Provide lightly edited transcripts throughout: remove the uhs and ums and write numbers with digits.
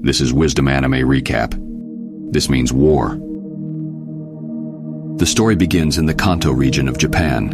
This is Wisdom Anime Recap. This means war. The story begins in the Kanto region of Japan.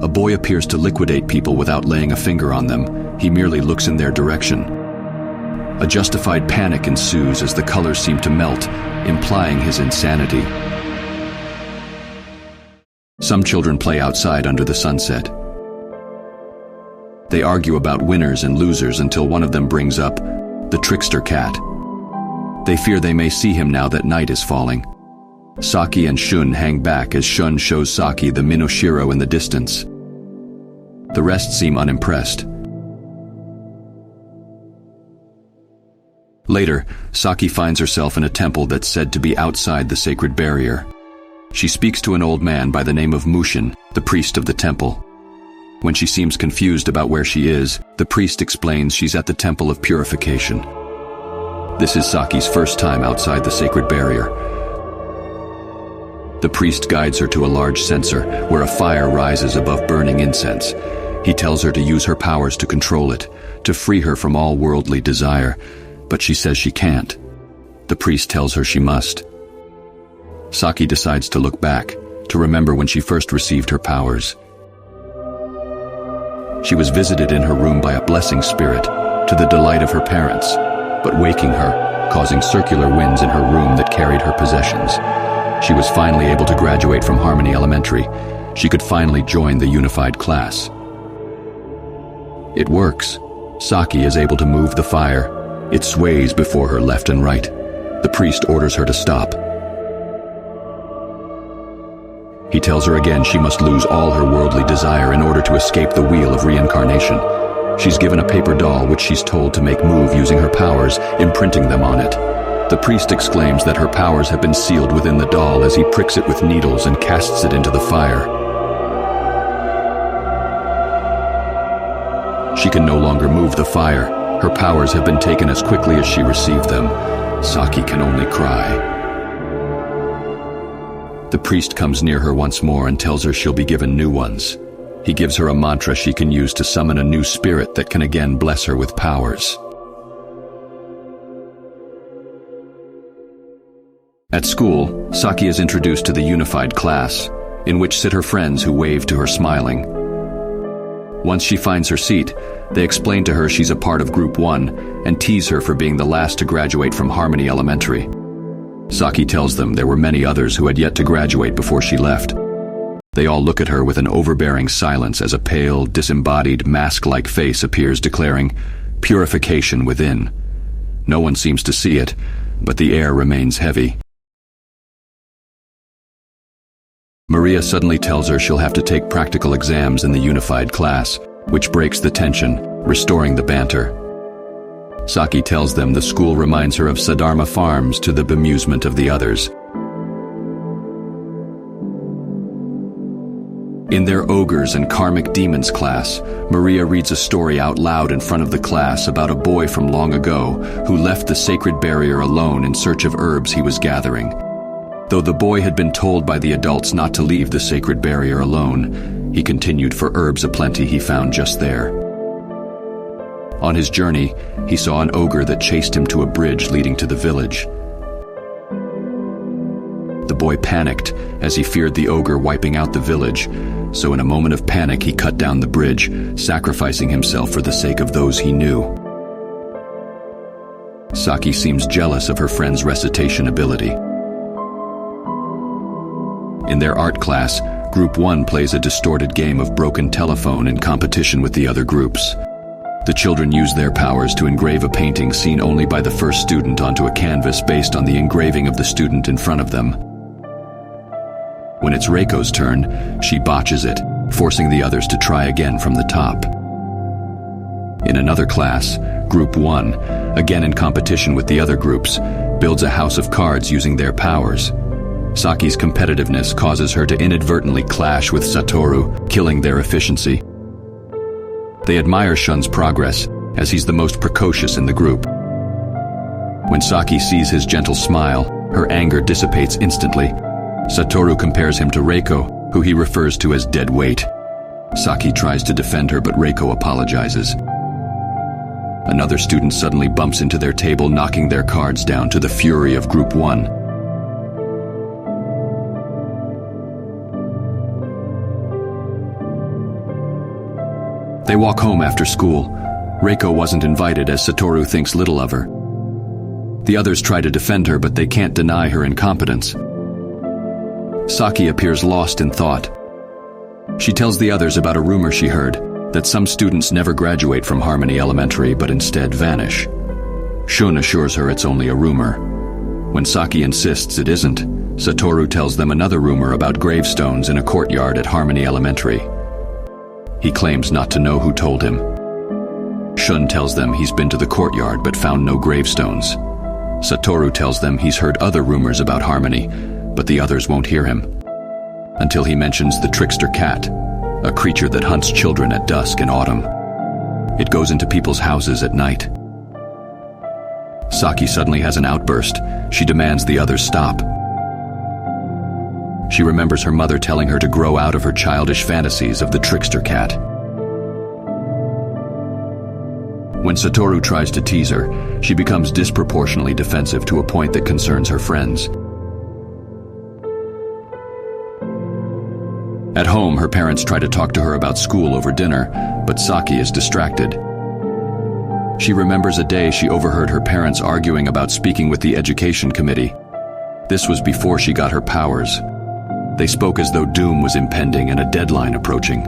A boy appears to liquidate people without laying a finger on them. He merely looks in their direction. A justified panic ensues as the colors seem to melt, implying his insanity. Some children play outside under the sunset. They argue about winners and losers until one of them brings up the trickster cat. They fear they may see him now that night is falling. Saki and Shun hang back as Shun shows Saki the minoshiro in the distance. The rest seem unimpressed. Later, Saki finds herself in a temple that's said to be outside the sacred barrier. She speaks to an old man by the name of Mushin, the priest of the temple. When she seems confused about where she is, the priest explains she's at the temple of purification. This is Saki's first time outside the sacred barrier. The priest guides her to a large censer, where a fire rises above burning incense. He tells her to use her powers to control it, to free her from all worldly desire, but she says she can't. The priest tells her she must. Saki decides to look back, to remember when she first received her powers. She was visited in her room by a blessing spirit, to the delight of her parents, but waking her, causing circular winds in her room that carried her possessions. She was finally able to graduate from Harmony Elementary. She could finally join the unified class. It works. Saki is able to move the fire. It sways before her left and right. The priest orders her to stop. He tells her again she must lose all her worldly desire in order to escape the wheel of reincarnation. She's given a paper doll which she's told to make move using her powers, imprinting them on it. The priest exclaims that her powers have been sealed within the doll as he pricks it with needles and casts it into the fire. She can no longer move the fire. Her powers have been taken as quickly as she received them. Saki can only cry. The priest comes near her once more and tells her she'll be given new ones. He gives her a mantra she can use to summon a new spirit that can again bless her with powers. At school, Saki is introduced to the unified class, in which sit her friends who wave to her smiling. Once she finds her seat, they explain to her she's a part of Group 1 and tease her for being the last to graduate from Harmony Elementary. Saki tells them there were many others who had yet to graduate before she left. They all look at her with an overbearing silence as a pale, disembodied, mask-like face appears declaring, "Purification within." No one seems to see it, but the air remains heavy. Maria suddenly tells her she'll have to take practical exams in the unified class, which breaks the tension, restoring the banter. Saki tells them the school reminds her of Sadharma Farms to the bemusement of the others. In their Ogres and Karmic Demons class, Maria reads a story out loud in front of the class about a boy from long ago who left the sacred barrier alone in search of herbs he was gathering. Though the boy had been told by the adults not to leave the sacred barrier alone, he continued for herbs aplenty he found just there. On his journey, he saw an ogre that chased him to a bridge leading to the village. The boy panicked as he feared the ogre wiping out the village, so in a moment of panic he cut down the bridge, sacrificing himself for the sake of those he knew. Saki seems jealous of her friend's recitation ability. In their art class, Group 1 plays a distorted game of broken telephone in competition with the other groups. The children use their powers to engrave a painting seen only by the first student onto a canvas based on the engraving of the student in front of them. When it's Reiko's turn, she botches it, forcing the others to try again from the top. In another class, Group 1, again in competition with the other groups, builds a house of cards using their powers. Saki's competitiveness causes her to inadvertently clash with Satoru, killing their efficiency. They admire Shun's progress, as he's the most precocious in the group. When Saki sees his gentle smile, her anger dissipates instantly. Satoru compares him to Reiko, who he refers to as dead weight. Saki tries to defend her, but Reiko apologizes. Another student suddenly bumps into their table, knocking their cards down to the fury of Group 1. They walk home after school. Reiko wasn't invited as Satoru thinks little of her. The others try to defend her, but they can't deny her incompetence. Saki appears lost in thought. She tells the others about a rumor she heard, that some students never graduate from Harmony Elementary but instead vanish. Shun assures her it's only a rumor. When Saki insists it isn't, Satoru tells them another rumor about gravestones in a courtyard at Harmony Elementary. He claims not to know who told him. Shun tells them he's been to the courtyard but found no gravestones. Satoru tells them he's heard other rumors about Harmony, but the others won't hear him. Until he mentions the trickster cat, a creature that hunts children at dusk in autumn. It goes into people's houses at night. Saki suddenly has an outburst. She demands the others stop. She remembers her mother telling her to grow out of her childish fantasies of the trickster cat. When Satoru tries to tease her, she becomes disproportionately defensive to a point that concerns her friends. At home, her parents try to talk to her about school over dinner, but Saki is distracted. She remembers a day she overheard her parents arguing about speaking with the education committee. This was before she got her powers. They spoke as though doom was impending and a deadline approaching.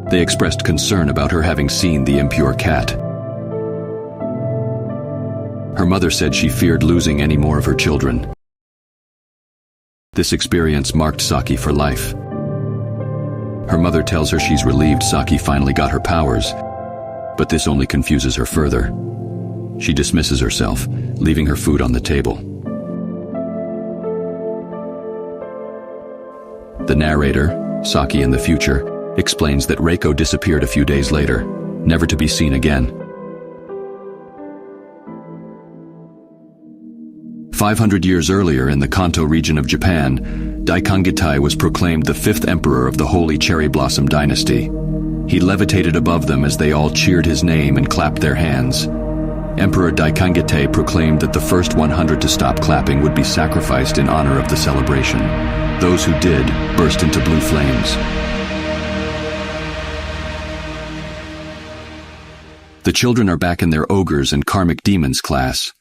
They expressed concern about her having seen the impure cat. Her mother said she feared losing any more of her children. This experience marked Saki for life. Her mother tells her she's relieved Saki finally got her powers, but this only confuses her further. She dismisses herself, leaving her food on the table. The narrator, Saki in the future, explains that Reiko disappeared a few days later, never to be seen again. 500 years earlier in the Kanto region of Japan, Daikangitai was proclaimed the 5th emperor of the Holy Cherry Blossom Dynasty. He levitated above them as they all cheered his name and clapped their hands. Emperor Daikangitai proclaimed that the first 100 to stop clapping would be sacrificed in honor of the celebration. Those who did burst into blue flames. The children are back in their Ogres and Karmic Demons class.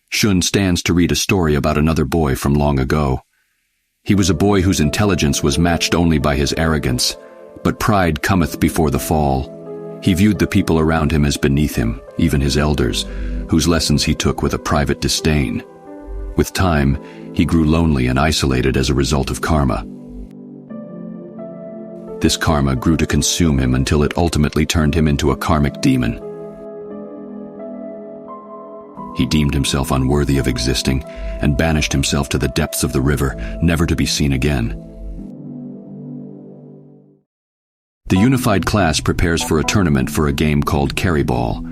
Shun stands to read a story about another boy from long ago. He was a boy whose intelligence was matched only by his arrogance, but pride cometh before the fall. He viewed the people around him as beneath him, even his elders, whose lessons he took with a private disdain. With time, he grew lonely and isolated as a result of karma. This karma grew to consume him until it ultimately turned him into a karmic demon. He deemed himself unworthy of existing and banished himself to the depths of the river, never to be seen again. The unified class prepares for a tournament for a game called carryball.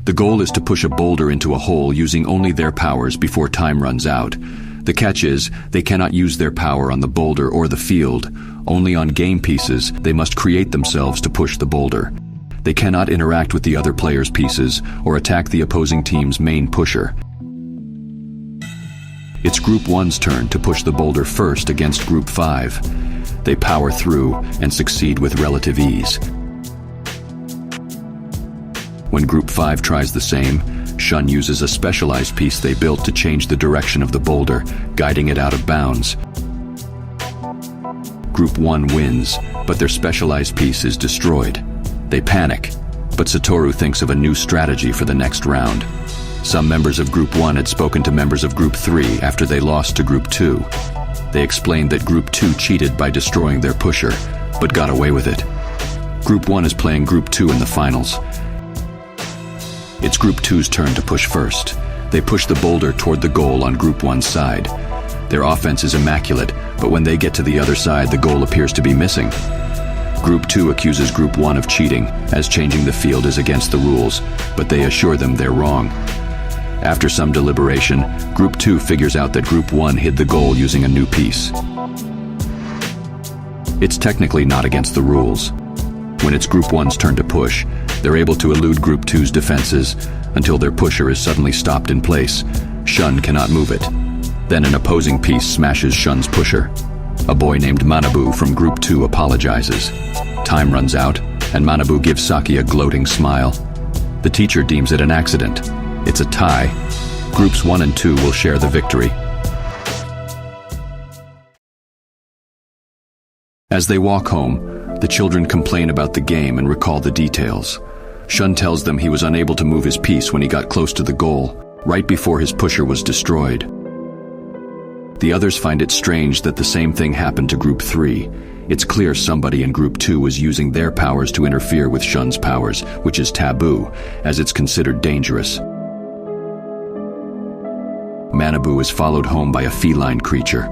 The goal is to push a boulder into a hole using only their powers before time runs out. The catch is, they cannot use their power on the boulder or the field. Only on game pieces, they must create themselves to push the boulder. They cannot interact with the other players' pieces or attack the opposing team's main pusher. It's Group 1's turn to push the boulder first against Group 5. They power through and succeed with relative ease. When Group 5 tries the same, Shun uses a specialized piece they built to change the direction of the boulder, guiding it out of bounds. Group 1 wins, but their specialized piece is destroyed. They panic, but Satoru thinks of a new strategy for the next round. Some members of Group 1 had spoken to members of Group 3 after they lost to Group 2. They explained that Group 2 cheated by destroying their pusher, but got away with it. Group 1 is playing Group 2 in the finals. It's Group 2's turn to push first. They push the boulder toward the goal on Group 1's side. Their offense is immaculate, but when they get to the other side, the goal appears to be missing. Group 2 accuses Group 1 of cheating, as changing the field is against the rules, but they assure them they're wrong. After some deliberation, Group 2 figures out that Group 1 hid the goal using a new piece. It's technically not against the rules. When it's Group 1's turn to push, they're able to elude Group 2's defenses until their pusher is suddenly stopped in place. Shun cannot move it. Then an opposing piece smashes Shun's pusher. A boy named Manabu from Group 2 apologizes. Time runs out, and Manabu gives Saki a gloating smile. The teacher deems it an accident. It's a tie. Groups 1 and 2 will share the victory. As they walk home, the children complain about the game and recall the details. Shun tells them he was unable to move his piece when he got close to the goal, right before his pusher was destroyed. The others find it strange that the same thing happened to Group 3. It's clear somebody in Group 2 was using their powers to interfere with Shun's powers, which is taboo, as it's considered dangerous. Manabu is followed home by a feline creature.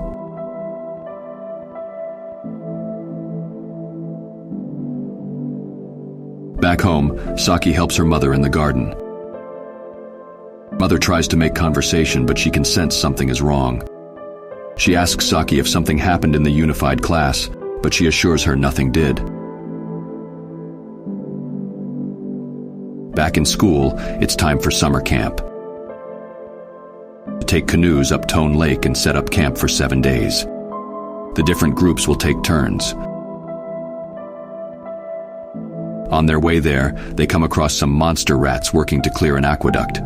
Back home, Saki helps her mother in the garden. Mother tries to make conversation, but she can sense something is wrong. She asks Saki if something happened in the unified class, but she assures her nothing did. Back in school, it's time for summer camp. Take canoes up Tone Lake and set up camp for 7 days. The different groups will take turns. On their way there, they come across some monster rats working to clear an aqueduct.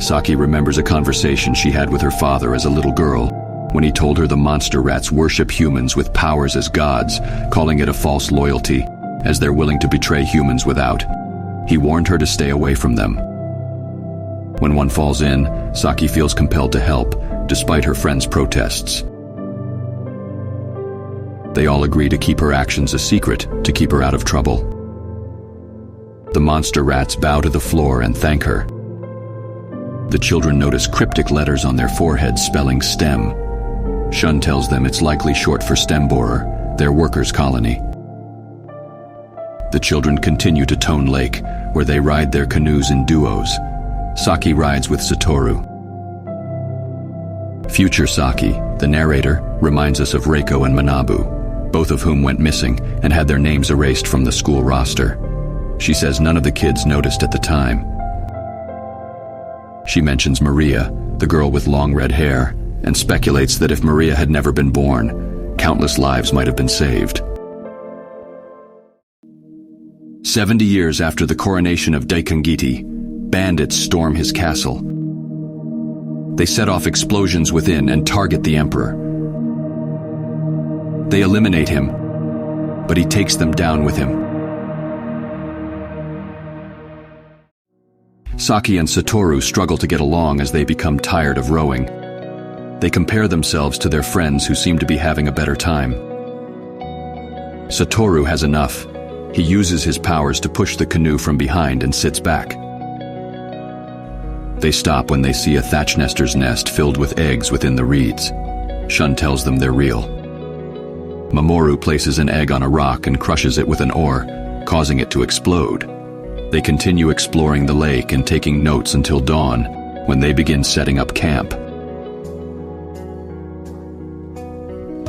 Saki remembers a conversation she had with her father as a little girl, when he told her the monster rats worship humans with powers as gods, calling it a false loyalty, as they're willing to betray humans without. He warned her to stay away from them. When one falls in, Saki feels compelled to help, despite her friend's protests. They all agree to keep her actions a secret, to keep her out of trouble. The monster rats bow to the floor and thank her. The children notice cryptic letters on their foreheads spelling STEM. Shun tells them it's likely short for stem borer, their workers' colony. The children continue to Tone Lake, where they ride their canoes in duos. Saki rides with Satoru. Future Saki, the narrator, reminds us of Reiko and Manabu, both of whom went missing and had their names erased from the school roster. She says none of the kids noticed at the time. She mentions Maria, the girl with long red hair, and speculates that if Maria had never been born, countless lives might have been saved. 70 years after the coronation of Daikangiti, bandits storm his castle. They set off explosions within and target the emperor. They eliminate him, but he takes them down with him. Saki and Satoru struggle to get along as they become tired of rowing. They compare themselves to their friends who seem to be having a better time. Satoru has enough. He uses his powers to push the canoe from behind and sits back. They stop when they see a thatch nester's nest filled with eggs within the reeds. Shun tells them they're real. Mamoru places an egg on a rock and crushes it with an oar, causing it to explode. They continue exploring the lake and taking notes until dawn, when they begin setting up camp.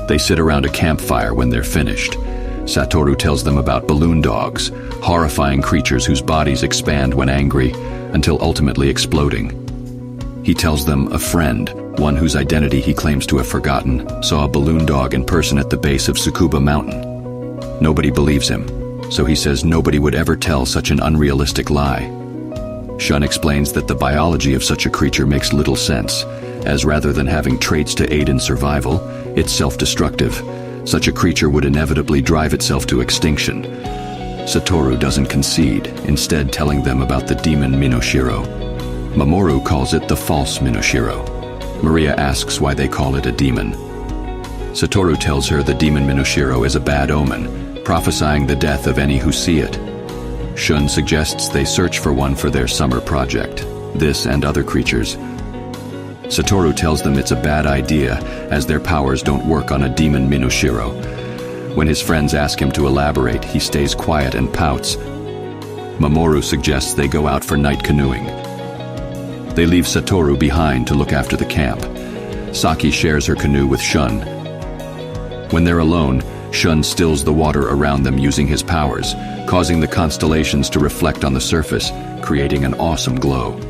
They sit around a campfire when they're finished. Satoru tells them about balloon dogs, horrifying creatures whose bodies expand when angry, until ultimately exploding. He tells them a friend, one whose identity he claims to have forgotten, saw a balloon dog in person at the base of Tsukuba Mountain. Nobody believes him, so he says nobody would ever tell such an unrealistic lie. Shun explains that the biology of such a creature makes little sense, as rather than having traits to aid in survival, it's self-destructive. Such a creature would inevitably drive itself to extinction. Satoru doesn't concede, instead telling them about the demon Minoshiro. Mamoru calls it the false Minoshiro. Maria asks why they call it a demon. Satoru tells her the demon Minoshiro is a bad omen, prophesying the death of any who see it. Shun suggests they search for one for their summer project, this and other creatures. Satoru tells them it's a bad idea, as their powers don't work on a demon Minoshiro. When his friends ask him to elaborate, he stays quiet and pouts. Mamoru suggests they go out for night canoeing. They leave Satoru behind to look after the camp. Saki shares her canoe with Shun. When they're alone, Shun stills the water around them using his powers, causing the constellations to reflect on the surface, creating an awesome glow.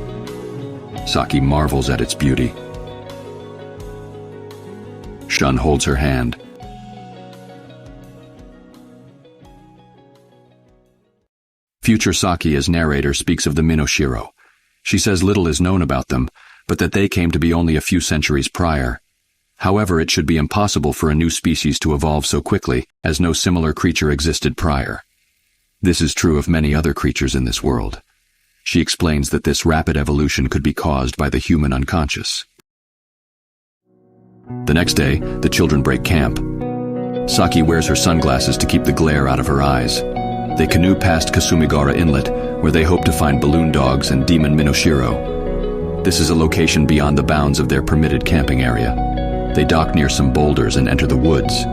Saki marvels at its beauty. Shun holds her hand. Future Saki as narrator speaks of the minoshiro. She says little is known about them, but that they came to be only a few centuries prior. However, it should be impossible for a new species to evolve so quickly, as no similar creature existed prior. This is true of many other creatures in this world. She explains that this rapid evolution could be caused by the human unconscious. The next day, the children break camp. Saki wears her sunglasses to keep the glare out of her eyes. They canoe past Kasumigara Inlet, where they hope to find balloon dogs and demon minoshiro. This is a location beyond the bounds of their permitted camping area. They dock near some boulders and enter the woods.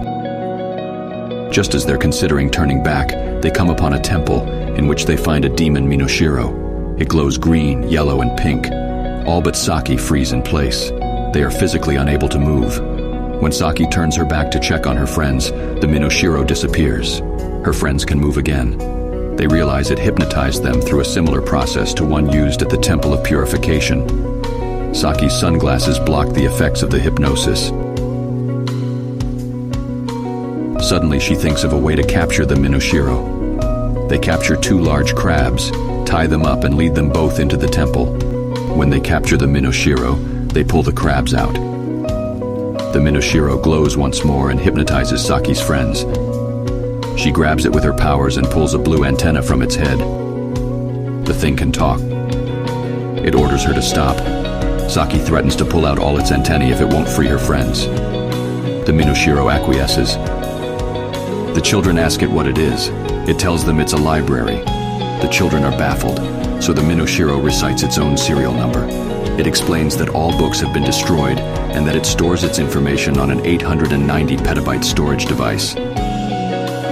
Just as they're considering turning back, they come upon a temple in which they find a demon minoshiro. It glows green, yellow, and pink. All but Saki freeze in place. They are physically unable to move. When Saki turns her back to check on her friends, the minoshiro disappears. Her friends can move again. They realize it hypnotized them through a similar process to one used at the Temple of Purification. Saki's sunglasses block the effects of the hypnosis. Suddenly she thinks of a way to capture the minoshiro. They capture 2 large crabs, tie them up and lead them both into the temple. When they capture the minoshiro, they pull the crabs out. The minoshiro glows once more and hypnotizes Saki's friends. She grabs it with her powers and pulls a blue antenna from its head. The thing can talk. It orders her to stop. Saki threatens to pull out all its antennae if it won't free her friends. The minoshiro acquiesces. The children ask it what it is. It tells them it's a library. The children are baffled, so the minoshiro recites its own serial number. It explains that all books have been destroyed and that it stores its information on an 890 petabyte storage device.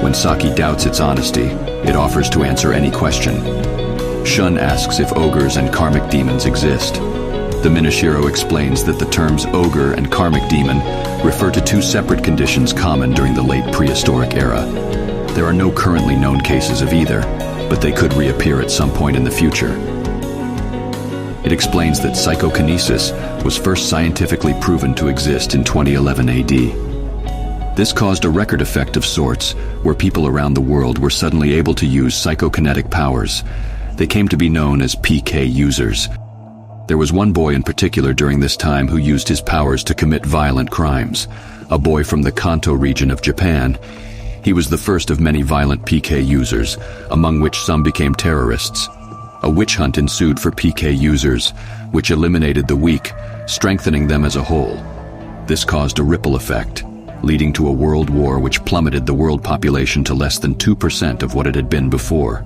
When Saki doubts its honesty, it offers to answer any question. Shun asks if ogres and karmic demons exist. The minoshiro explains that the terms ogre and karmic demon refer to 2 separate conditions common during the late prehistoric era. There are no currently known cases of either, but they could reappear at some point in the future. It explains that psychokinesis was first scientifically proven to exist in 2011 AD. This caused a record effect of sorts, where people around the world were suddenly able to use psychokinetic powers. They came to be known as PK users. There was one boy in particular during this time who used his powers to commit violent crimes, a boy from the Kanto region of Japan. He was the first of many violent PK users, among which some became terrorists. A witch hunt ensued for PK users, which eliminated the weak, strengthening them as a whole. This caused a ripple effect, leading to a world war which plummeted the world population to less than 2% of what it had been before.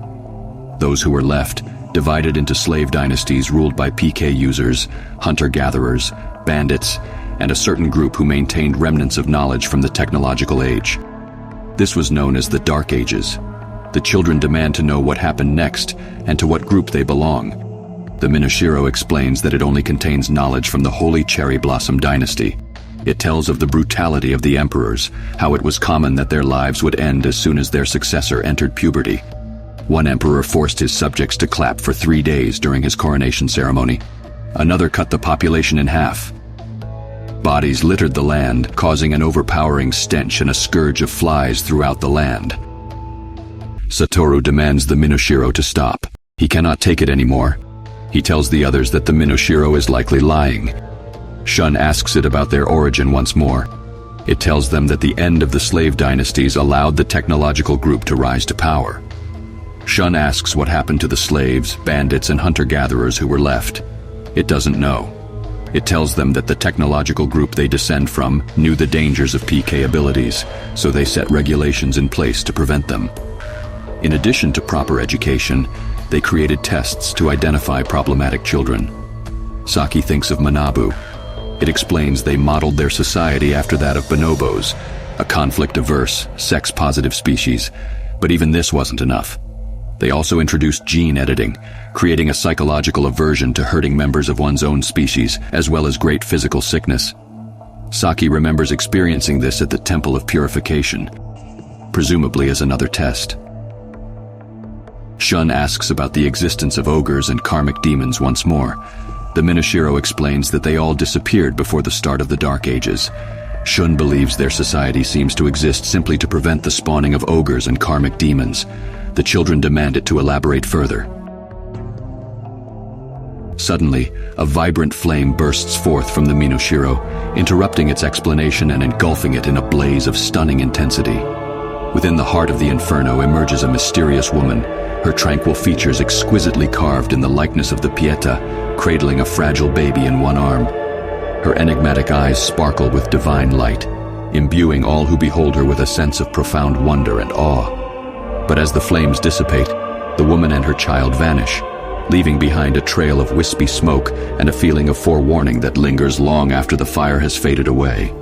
Those who were left divided into slave dynasties ruled by PK users, hunter-gatherers, bandits, and a certain group who maintained remnants of knowledge from the technological age. This was known as the Dark Ages. The children demand to know what happened next and to what group they belong. The minoshiro explains that it only contains knowledge from the Holy Cherry Blossom Dynasty. It tells of the brutality of the emperors, how it was common that their lives would end as soon as their successor entered puberty. One emperor forced his subjects to clap for 3 days during his coronation ceremony. Another cut the population in half. Bodies littered the land, causing an overpowering stench and a scourge of flies throughout the land. Satoru demands the minoshiro to stop. He cannot take it anymore. He tells the others that the minoshiro is likely lying. Shun asks it about their origin once more. It tells them that the end of the slave dynasties allowed the technological group to rise to power. Shun asks what happened to the slaves, bandits, and hunter-gatherers who were left. It doesn't know. It tells them that the technological group they descend from knew the dangers of PK abilities, so they set regulations in place to prevent them. In addition to proper education, they created tests to identify problematic children. Saki thinks of Manabu. It explains they modeled their society after that of bonobos, a conflict-averse, sex-positive species, but even this wasn't enough. They also introduced gene editing, creating a psychological aversion to hurting members of one's own species, as well as great physical sickness. Saki remembers experiencing this at the Temple of Purification. presumably as another test. Shun asks about the existence of ogres and karmic demons once more. The minoshiro explains that they all disappeared before the start of the Dark Ages. Shun believes their society seems to exist simply to prevent the spawning of ogres and karmic demons. The children demand it to elaborate further. Suddenly, a vibrant flame bursts forth from the minoshiro, interrupting its explanation and engulfing it in a blaze of stunning intensity. Within the heart of the inferno emerges a mysterious woman, her tranquil features exquisitely carved in the likeness of the Pieta, cradling a fragile baby in one arm. Her enigmatic eyes sparkle with divine light, imbuing all who behold her with a sense of profound wonder and awe. But as the flames dissipate, the woman and her child vanish, leaving behind a trail of wispy smoke and a feeling of forewarning that lingers long after the fire has faded away.